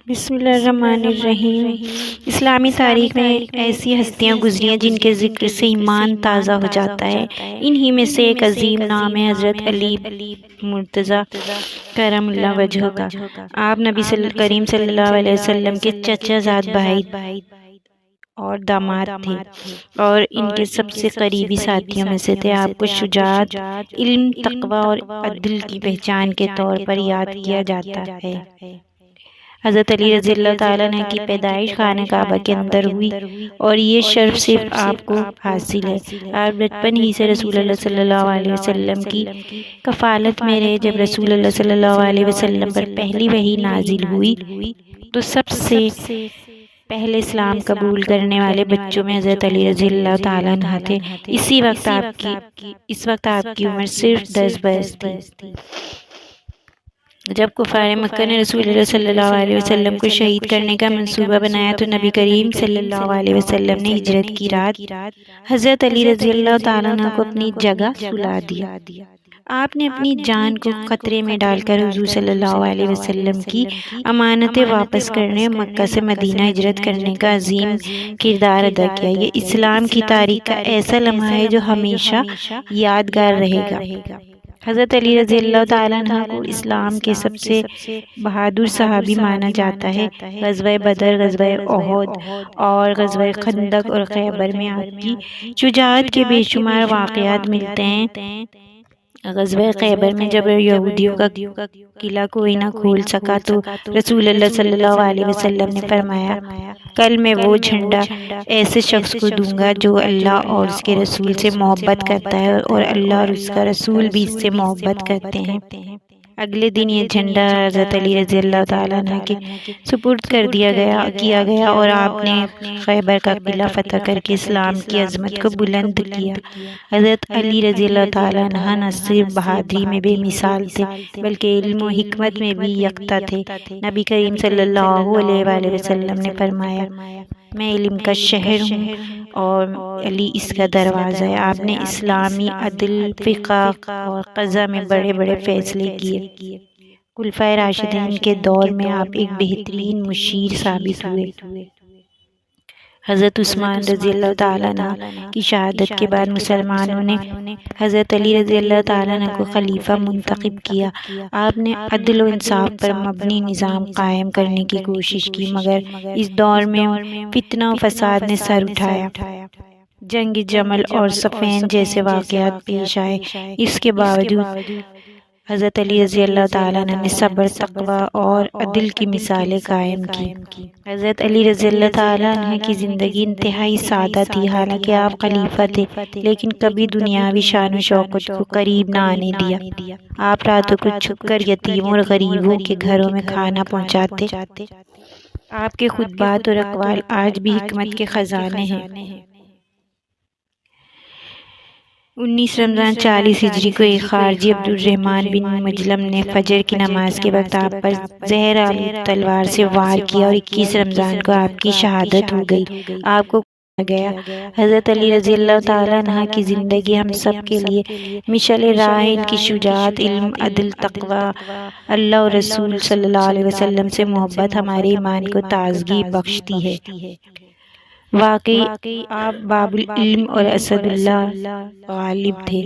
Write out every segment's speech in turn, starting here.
بسم اللہ الرحمن الرحیم۔ اسلامی تاریخ میں ایسی ہستیاں گزری ہیں جن کے ذکر سے ایمان تازہ ہو جاتا ہے۔ انہی میں سے ایک عظیم نام ہے حضرت علی مرتضیٰ کرم اللہ وجہہ کا۔ آپ نبی کریم صلی اللہ علیہ وسلم کے چچا زاد بھائی اور داماد تھے اور ان کے سب سے قریبی ساتھیوں میں سے تھے۔ آپ کو شجاعت، علم، تقوی اور عدل کی پہچان کے طور پر یاد کیا جاتا ہے۔ حضرت علی رضی اللہ تعالیٰ عنہ کی پیدائش خانہ کعبہ کے اندر ہوئی اور یہ شرف صرف آپ کو حاصل ہے۔ آپ بچپن ہی سے رسول اللہ صلی اللہ علیہ وسلم کی کفالت میں رہے۔ جب رسول اللہ صلی اللہ علیہ وسلم پر پہلی وحی نازل ہوئی تو سب سے پہلے اسلام قبول کرنے والے بچوں میں حضرت علی رضی اللہ تعالیٰ عنہ تھے۔ اس وقت آپ کی عمر صرف 10 برس تھی۔ جب کفار مکہ نے رسول اللہ صلی اللہ علیہ وسلم کو شہید کرنے کا منصوبہ بنایا تو نبی کریم صلی اللہ علیہ وسلم نے ہجرت کی رات حضرت علی رضی اللہ تعالیٰ عنہ کو اپنی جگہ سلا دیا۔ آپ نے اپنی جان کو خطرے میں ڈال کر حضور صلی اللہ علیہ وسلم کی امانتیں واپس کرنے اور مکہ سے مدینہ ہجرت کرنے کا عظیم کردار ادا کیا۔ یہ اسلام کی تاریخ کا ایسا لمحہ ہے جو ہمیشہ یادگار رہے گا۔ حضرت علی رضی اللہ تعالیٰ عنہ کو اسلام کے سب سے بہادر صحابی مانا جاتا ہے۔ غزوہ بدر، غزوہ احد اور غزوہ خندق اور خیبر میں آپ کی شجاعت کے بے شمار واقعات ملتے ہیں۔ غزوہ خیبر میں جب یہودیوں کا قلعہ کوئی نہ کھول سکا تو رسول اللہ صلی اللہ علیہ وسلم نے فرمایا، کل میں وہ جھنڈا ایسے شخص کو دوں گا جو اللہ اور اس کے رسول سے محبت کرتا ہے اور اللہ اور اس کا رسول بھی اس سے محبت کرتے ہیں۔ اگلے دن یہ جھنڈا حضرت علی رضی اللہ تعالیٰ عنہ کے سپرد کر کیا گیا اور آپ نے خیبر کا قلعہ فتح کر کے اسلام کی عظمت کو بلند کیا۔ حضرت علی رضی اللہ تعالیٰ عنہ نہ صرف بہادری میں بے مثال تھے بلکہ علم و حکمت میں بھی یکتا تھے۔ نبی کریم صلی اللہ علیہ وآلہ وسلم نے فرمایا، میں علم کا شہر ہوں اور علی اس کا دروازہ ہے۔ آپ نے اسلامی عدل، فقہ اور قضاء میں بڑے بڑے فیصلے کیے۔ خلفائے راشدین کے دور میں آپ ایک بہترین مشیر ثابت ہوئے۔ حضرت عثمان رضی اللہ تعالیٰ عنہ کی شہادت کے بعد مسلمانوں نے حضرت علی رضی اللہ تعالیٰ عنہ کو خلیفہ منتخب کیا۔ آپ نے عدل و انصاف پر مبنی نظام قائم کرنے کی کوشش کی مگر اس دور میں فتنہ و فساد نے سر اٹھایا۔ جنگ جمل اور صفین جیسے واقعات پیش آئے۔ اس کے باوجود حضرت علی رضی اللہ تعالیٰ عنہ نے صبر، تقوی اور عدل کی مثالیں قائم کی۔ حضرت علی رضی اللہ تعالیٰ عنہ کی زندگی انتہائی سادہ تھی۔ حالانکہ آپ خلیفہ تھے لیکن کبھی دنیاوی شان و شوکت کو قریب نہ آنے دیا۔ آپ راتوں کو چھپ کر یتیموں اور غریبوں کے گھروں میں کھانا پہنچاتے۔ آپ کے خطبات اور اقوال آج بھی حکمت کے خزانے ہیں۔ 19 رمضان 40 ہجری کو ایک خارجی عبد الرحمن بن مجلم نے فجر کی نماز کے وقت آپ پر زہر آلود تلوار سے وار کیا اور 21 رمضان کو آپ کی شہادت ہو گئی۔ آپ کو کہا گیا۔ حضرت علی رضی اللہ تعالیٰ عنہ کی زندگی ہم سب کے لیے مشعل راہ ہے۔ ان کی شجاعت، علم، عدل، تقوی، اللہ اور رسول صلی اللہ علیہ وسلم سے محبت ہمارے ایمان کو تازگی بخشتی ہے۔ واقعی آپ باب العلم اور اسد اللہ غالب تھے۔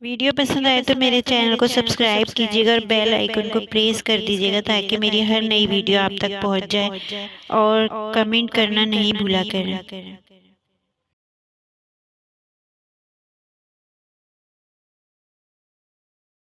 ویڈیو پسند آئے تو میرے چینل کو سبسکرائب کیجیے گا اور بیل آئیکن کو پریس کر دیجیے گا تاکہ میری ہر نئی ویڈیو آپ تک پہنچ جائے اور کمنٹ کرنا نہیں بھولا کریں۔